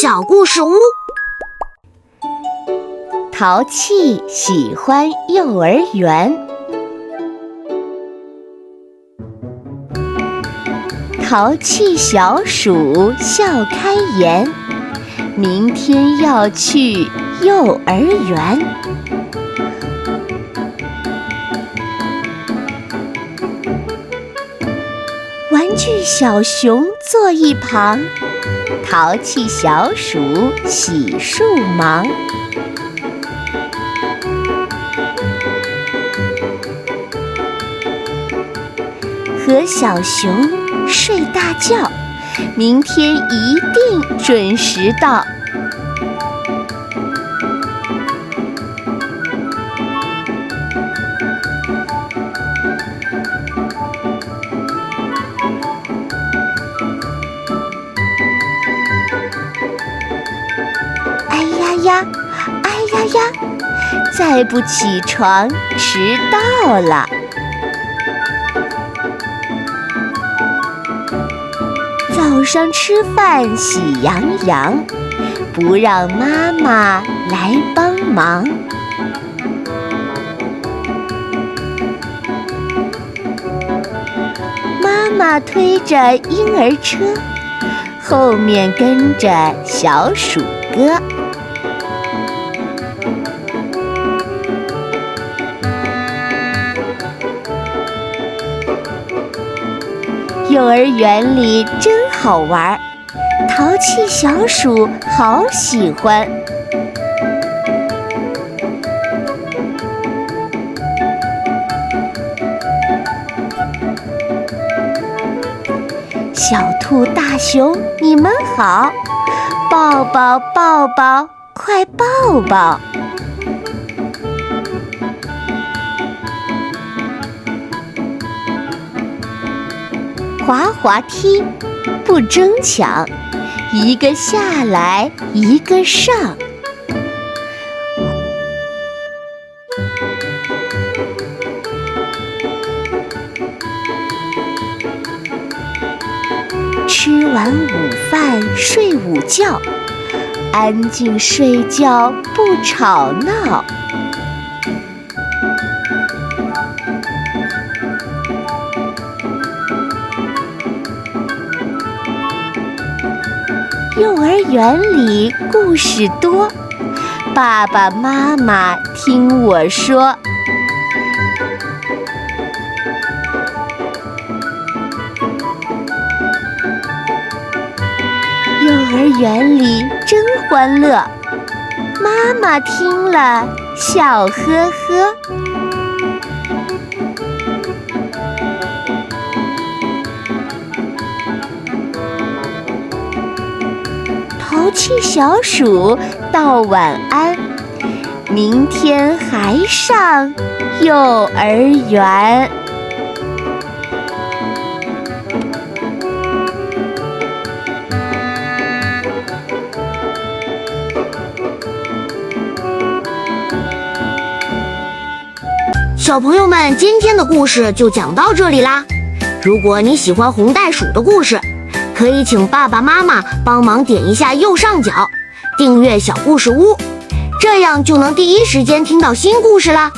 小故事屋。淘气喜欢幼儿园。淘气小鼠笑开颜，明天要去幼儿园。玩具小熊坐一旁，淘气小鼠洗漱忙。和小熊睡大觉，明天一定准时到。哎呀呀，哎呀呀，再不起床，迟到了。早上吃饭喜洋洋，不让妈妈来帮忙。妈妈推着婴儿车，后面跟着小鼠哥。幼儿园里真好玩，淘气小鼠好喜欢。小兔大熊，你们好，抱抱抱抱，快抱抱。滑滑梯不争抢，一个下来一个上。吃完午饭睡午觉，安静睡觉不吵闹。幼儿园里故事多，爸爸妈妈听我说。幼儿园里真欢乐，妈妈听了笑呵呵。淘气小鼠道晚安，明天还上幼儿园。小朋友们，今天的故事就讲到这里啦。如果你喜欢红袋鼠的故事，可以请爸爸妈妈帮忙点一下右上角订阅小故事屋，这样就能第一时间听到新故事啦。